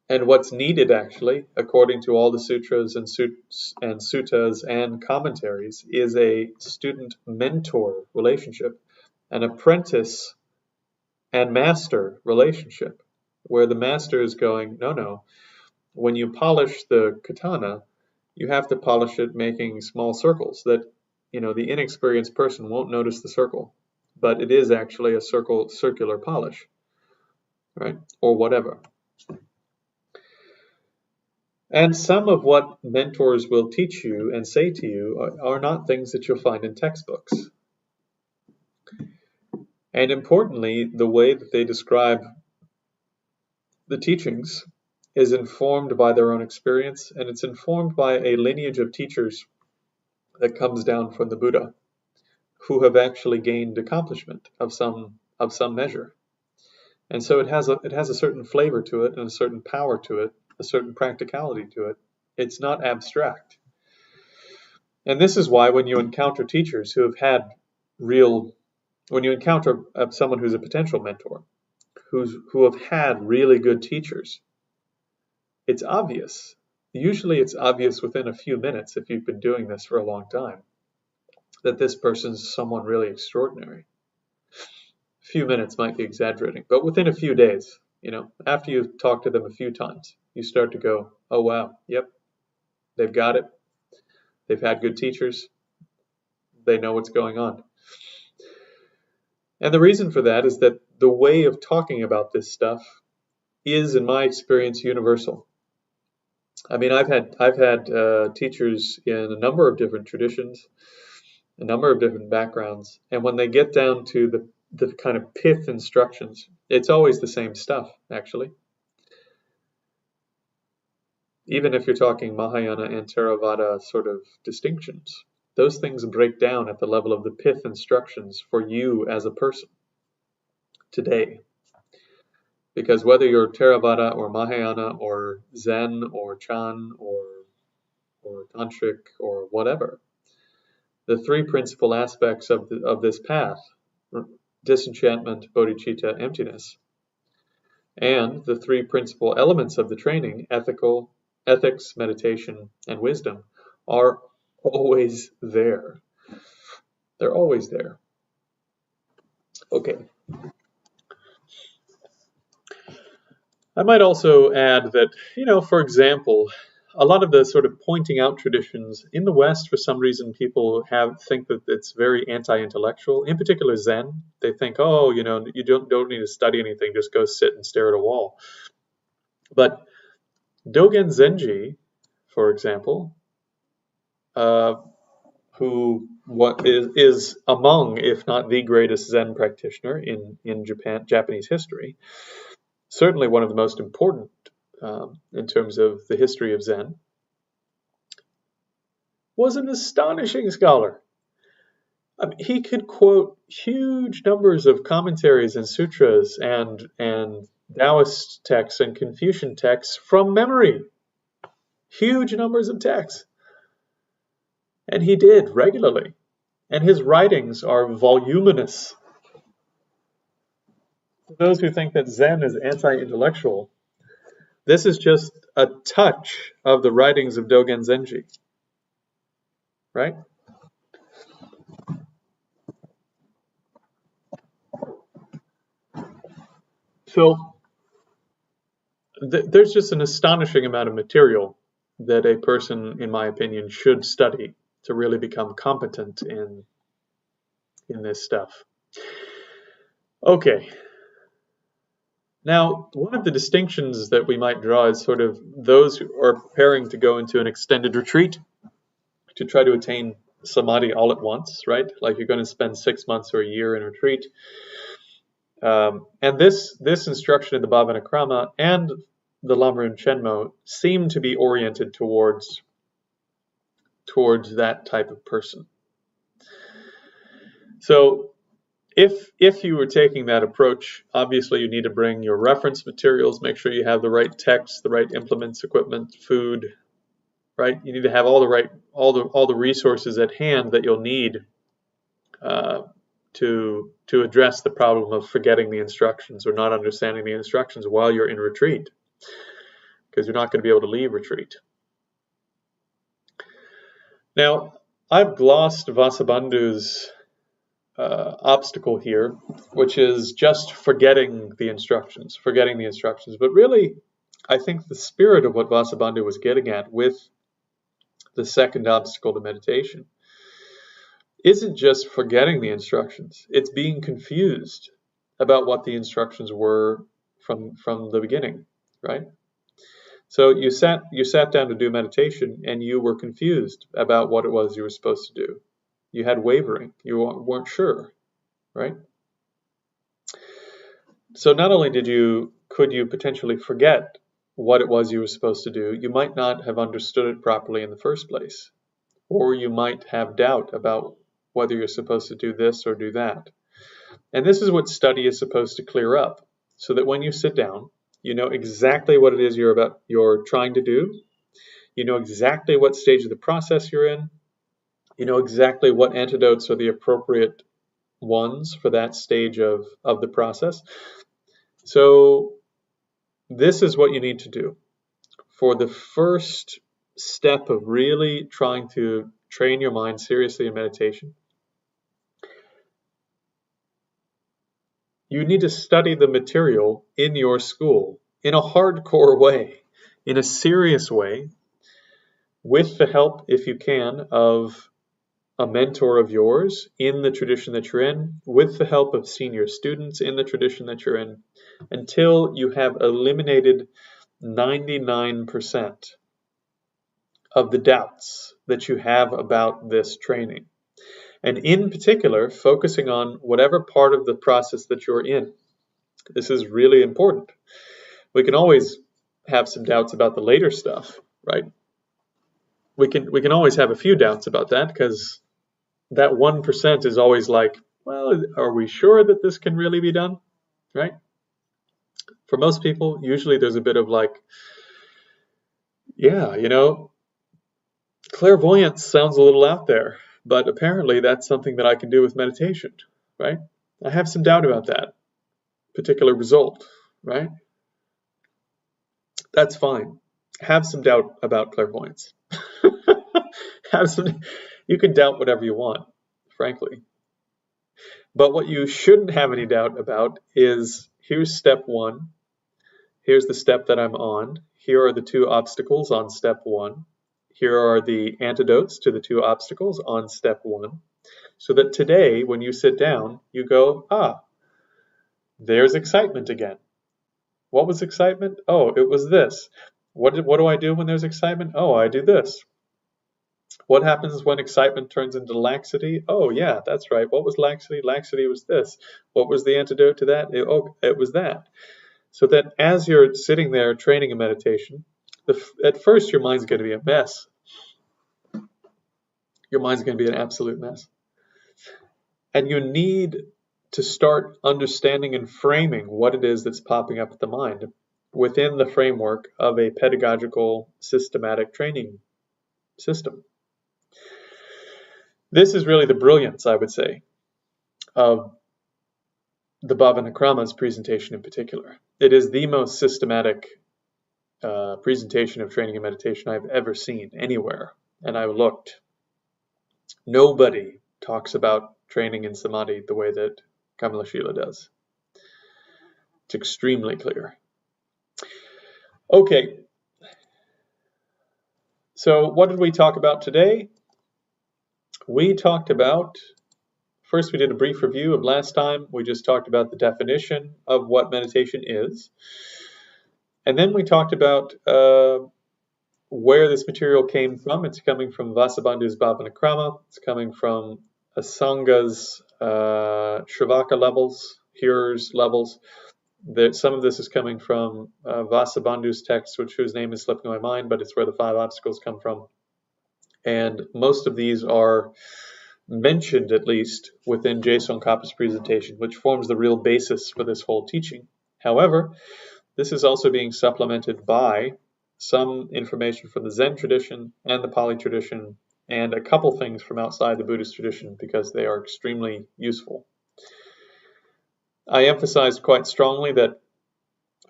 And what's needed, actually, according to all the sutras and suttas and commentaries, is a student-mentor relationship, an apprentice and master relationship, where the master is going, no, when you polish the katana, you have to polish it making small circles that, the inexperienced person won't notice the circle, but it is actually a circular polish, right? Or whatever. And some of what mentors will teach you and say to you are not things that you'll find in textbooks. And importantly, the way that they describe the teachings is informed by their own experience, and it's informed by a lineage of teachers that comes down from the Buddha, who have actually gained accomplishment of some measure. And so it has a certain flavor to it and a certain power to it, a certain practicality to it. It's not abstract. And this is why when you encounter teachers who have had when you encounter someone who's a potential mentor, who have had really good teachers, it's obvious. Usually it's obvious within a few minutes, if you've been doing this for a long time, that this person's someone really extraordinary. A few minutes might be exaggerating, but within a few days, after you've talked to them a few times, you start to go, oh wow, yep, they've got it. They've had good teachers. They know what's going on. And the reason for that is that the way of talking about this stuff is, in my experience, universal. I mean, I've had teachers in a number of different traditions, a number of different backgrounds, and when they get down to the kind of pith instructions, it's always the same stuff, actually. Even if you're talking Mahayana and Theravada sort of distinctions, those things break down at the level of the pith instructions for you as a person today. Because whether you're Theravada or Mahayana or Zen or Chan or Tantric or whatever, the three principal aspects of this path, disenchantment, bodhicitta, emptiness, and the three principal elements of the training, ethics, meditation, and wisdom, are always there. They're always there. Okay. I might also add that, for example, a lot of the sort of pointing out traditions in the West, for some reason, people think that it's very anti-intellectual. In particular, Zen. They think, oh, you don't need to study anything, just go sit and stare at a wall. But Dogen Zenji, for example, who is among, if not the greatest Zen practitioner in Japanese history, certainly one of the most important in terms of the history of Zen, was an astonishing scholar. I mean, he could quote huge numbers of commentaries and sutras and Taoist texts and Confucian texts from memory. Huge numbers of texts. And he did regularly. And his writings are voluminous. For those who think that Zen is anti-intellectual, this is just a touch of the writings of Dogen Zenji. Right? So there's just an astonishing amount of material that a person, in my opinion, should study to really become competent in this stuff. Okay. Now, one of the distinctions that we might draw is sort of those who are preparing to go into an extended retreat to try to attain Samadhi all at once, right? Like you're going to spend 6 months or a year in retreat. And this instruction in the Bhavanakrama and the Lamrim Chenmo seem to be oriented towards that type of person. So if you were taking that approach, obviously you need to bring your reference materials, make sure you have the right text, the right implements, equipment, food, right? You need to have all the resources at hand that you'll need to address the problem of forgetting the instructions or not understanding the instructions while you're in retreat, because you're not going to be able to leave retreat. Now, I've glossed Vasubandhu's obstacle here, which is just forgetting the instructions. But really, I think the spirit of what Vasubandhu was getting at with the second obstacle to meditation isn't just forgetting the instructions. It's being confused about what the instructions were from the beginning, right? So you sat down to do meditation and you were confused about what it was you were supposed to do. You had wavering. You weren't sure, right? So not only could you potentially forget what it was you were supposed to do, you might not have understood it properly in the first place. Or you might have doubt about whether you're supposed to do this or do that. And this is what study is supposed to clear up, so that when you sit down, you know exactly what it is you're trying to do. You know exactly what stage of the process you're in. You know exactly what antidotes are the appropriate ones for that stage of the process. So this is what you need to do for the first step of really trying to train your mind seriously in meditation. You need to study the material in your school in a hardcore way, in a serious way, with the help, if you can, of a mentor of yours in the tradition that you're in, with the help of senior students in the tradition that you're in, until you have eliminated 99% of the doubts that you have about this training. And in particular, focusing on whatever part of the process that you're in. This is really important. We can always have some doubts about the later stuff, right? We can always have a few doubts about that, because that 1% is always like, well, are we sure that this can really be done, right? For most people, usually there's a bit of like, yeah, clairvoyance sounds a little out there, but apparently that's something that I can do with meditation, right? I have some doubt about that particular result, right? That's fine. Have some doubt about clairvoyance. You can doubt whatever you want, frankly. But what you shouldn't have any doubt about is, here's step one. Here's the step that I'm on. Here are the two obstacles on step one. Here are the antidotes to the two obstacles on step one. So that today, when you sit down, you go, there's excitement again. What was excitement? Oh, it was this. What do I do when there's excitement? Oh, I do this. What happens when excitement turns into laxity? Oh, yeah, that's right. What was laxity? Laxity was this. What was the antidote to that? It was that. So that as you're sitting there training in meditation, at first your mind's going to be a mess. Your mind's going to be an absolute mess. And you need to start understanding and framing what it is that's popping up at the mind within the framework of a pedagogical, systematic training system. This is really the brilliance, I would say, of the Bhavanakrama's presentation in particular. It is the most systematic presentation of training and meditation I've ever seen anywhere, and I looked. Nobody talks about training in Samadhi the way that Kamalaśīla does. It's extremely clear. Okay, so what did we talk about today? We talked about, first we did a brief review of last time. We just talked about the definition of what meditation is. And then we talked about where this material came from, it's coming from Vasubandhu's Bhavanakrama, it's coming from Asaṅga's Sravaka Levels, hearers levels. Some of this is coming from Vasubandhu's text, whose name is slipping my mind, but it's where the 5 obstacles come from. And most of these are mentioned, at least, within Je Tsongkhapa's presentation, which forms the real basis for this whole teaching. However, this is also being supplemented by some information from the Zen tradition and the Pali tradition, and a couple things from outside the Buddhist tradition, because they are extremely useful. I emphasize quite strongly that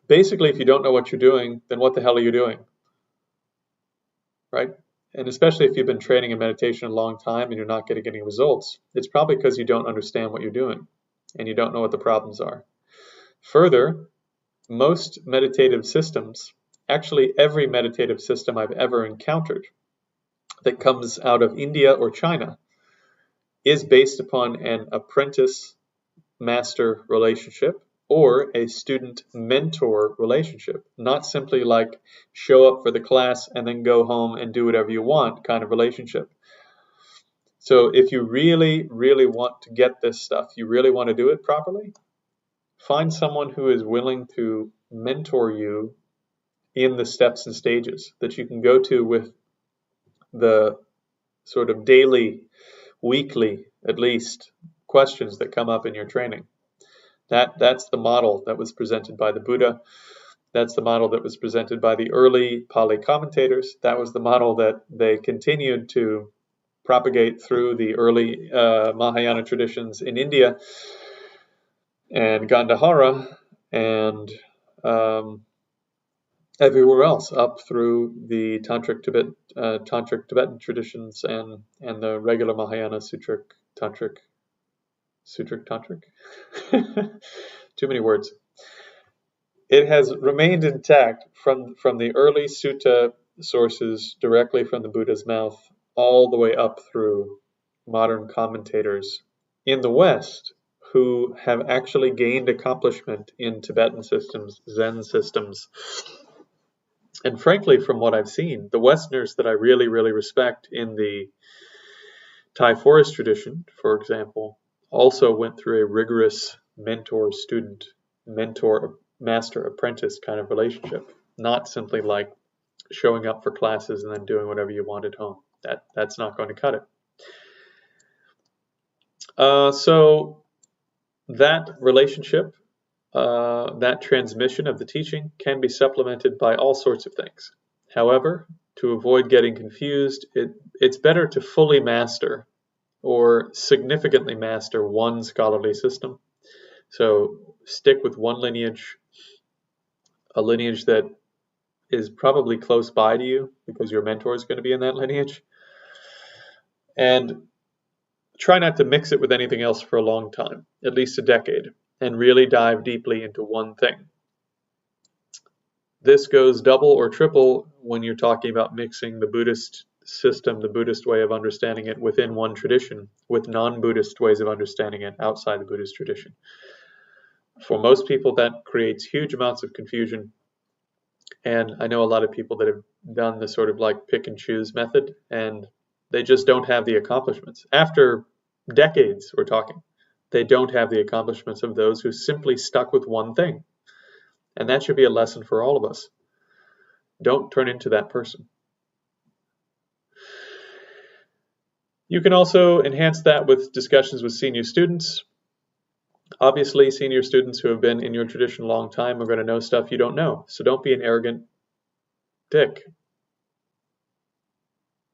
basically, if you don't know what you're doing, then what the hell are you doing? Right? And especially if you've been training in meditation a long time and you're not getting any results, it's probably because you don't understand what you're doing and you don't know what the problems are. Further, most meditative systems, actually every meditative system I've ever encountered that comes out of India or China, is based upon an apprentice-master relationship or a student-mentor relationship, not simply like show up for the class and then go home and do whatever you want kind of relationship. So if you really, really want to get this stuff, you really want to do it properly, find someone who is willing to mentor you in the steps and stages that you can go to with the sort of daily, weekly, at least, questions that come up in your training. That's the model that was presented by the Buddha. That's the model that was presented by the early Pali commentators. That was the model that they continued to propagate through the early Mahayana traditions in India and Gandhara and everywhere else up through the Tantric Tibetan traditions and the regular Mahayana Sutric Tantric. Too many words. It has remained intact from the early sutta sources directly from the Buddha's mouth all the way up through modern commentators in the West who have actually gained accomplishment in Tibetan systems, Zen systems. And frankly, from what I've seen, the Westerners that I really, really respect in the Thai forest tradition, for example, also went through a rigorous mentor-student, mentor-master-apprentice kind of relationship, not simply like showing up for classes and then doing whatever you want at home. That's not going to cut it. So that relationship, that transmission of the teaching can be supplemented by all sorts of things. However, to avoid getting confused, it's better to fully master or significantly master one scholarly system. So stick with one lineage, a lineage that is probably close by to you because your mentor is going to be in that lineage. And try not to mix it with anything else for a long time, at least a decade, and really dive deeply into one thing. This goes double or triple when you're talking about mixing the Buddhist system, the Buddhist way of understanding it within one tradition, with non-Buddhist ways of understanding it outside the Buddhist tradition. For most people, that creates huge amounts of confusion. And I know a lot of people that have done the sort of like pick and choose method, and they just don't have the accomplishments. After decades, we're talking, they don't have the accomplishments of those who simply stuck with one thing. And that should be a lesson for all of us. Don't turn into that person. You can also enhance that with discussions with senior students. Obviously, senior students who have been in your tradition a long time are going to know stuff you don't know. So don't be an arrogant dick.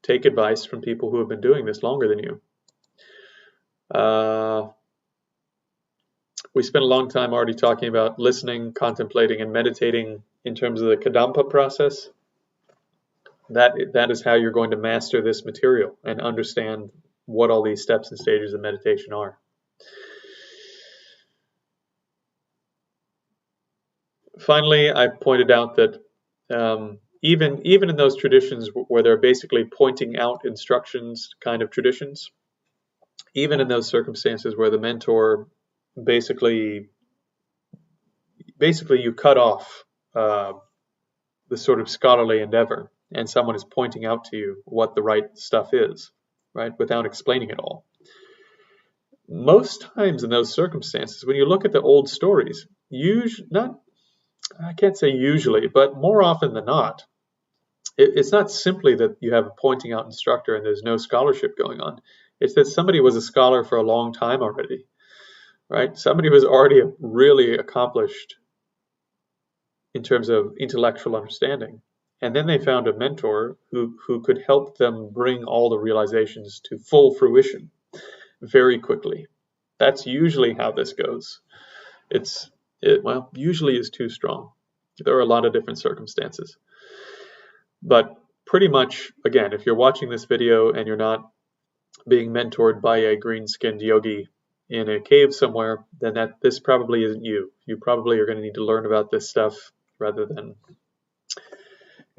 Take advice from people who have been doing this longer than you. We spent a long time already talking about listening, contemplating, and meditating in terms of the Kadampa process. That is how you're going to master this material and understand what all these steps and stages of meditation are. Finally, I pointed out that even in those traditions where they're basically pointing out instructions kind of traditions, even in those circumstances where the mentor basically you cut off the sort of scholarly endeavor, and someone is pointing out to you what the right stuff is, right, without explaining it all. Most times in those circumstances, when you look at the old stories, I can't say usually, but more often than not, it's not simply that you have a pointing out instructor and there's no scholarship going on. It's that somebody was a scholar for a long time already, right? Somebody was already really accomplished in terms of intellectual understanding. And then they found a mentor who could help them bring all the realizations to full fruition very quickly. That's usually how this goes. Well, usually is too strong. There are a lot of different circumstances. But pretty much, again, if you're watching this video and you're not being mentored by a green-skinned yogi in a cave somewhere, then this probably isn't you. You probably are going to need to learn about this stuff rather than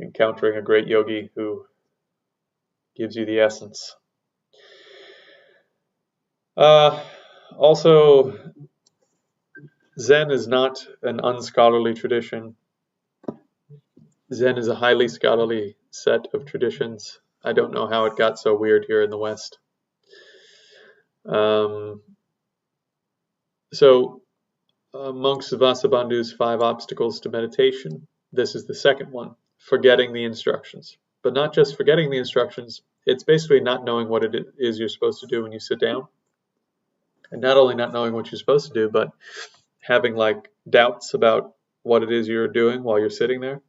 encountering a great yogi who gives you the essence. Also, Zen is not an unscholarly tradition. Zen is a highly scholarly set of traditions. I don't know how it got so weird here in the West. So, amongst Vasubandhu's 5 obstacles to meditation, this is the second one, forgetting the instructions. But not just forgetting the instructions, it's basically not knowing what it is you're supposed to do when you sit down. And not only not knowing what you're supposed to do, but having like doubts about what it is you're doing while you're sitting there.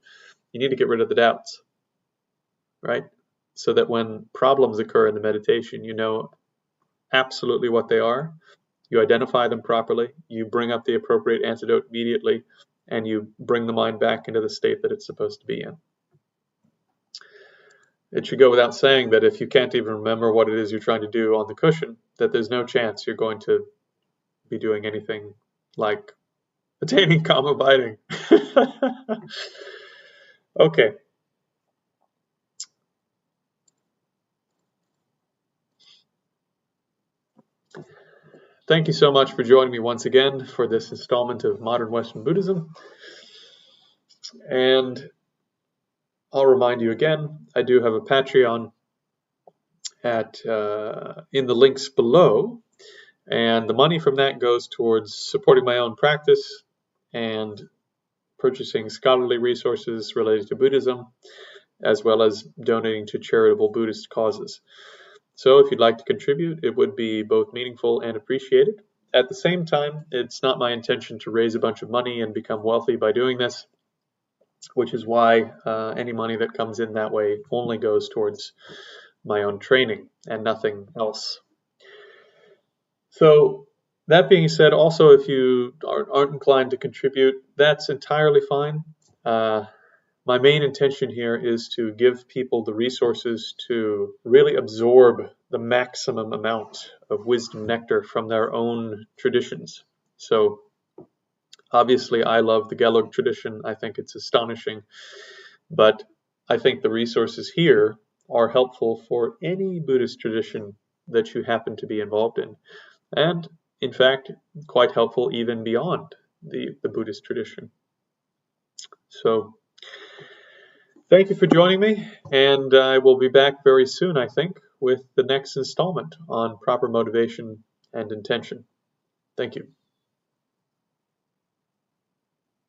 You need to get rid of the doubts, right? So that when problems occur in the meditation, you know absolutely what they are. You identify them properly, you bring up the appropriate antidote immediately, and you bring the mind back into the state that it's supposed to be in. It should go without saying that if you can't even remember what it is you're trying to do on the cushion, that there's no chance you're going to be doing anything like attaining calm abiding. Okay. Thank you so much for joining me once again for this installment of Modern Western Buddhism. And I'll remind you again, I do have a Patreon in the links below, and the money from that goes towards supporting my own practice and purchasing scholarly resources related to Buddhism, as well as donating to charitable Buddhist causes. So if you'd like to contribute, it would be both meaningful and appreciated. At the same time, it's not my intention to raise a bunch of money and become wealthy by doing this, which is why any money that comes in that way only goes towards my own training and nothing else. So that being said, also if you aren't inclined to contribute, that's entirely fine. My main intention here is to give people the resources to really absorb the maximum amount of wisdom nectar from their own traditions. So obviously I love the Gelug tradition. I think it's astonishing. But I think the resources here are helpful for any Buddhist tradition that you happen to be involved in. And in fact, quite helpful even beyond the Buddhist tradition. So thank you for joining me, and I will be back very soon, I think, with the next installment on proper motivation and intention. Thank you.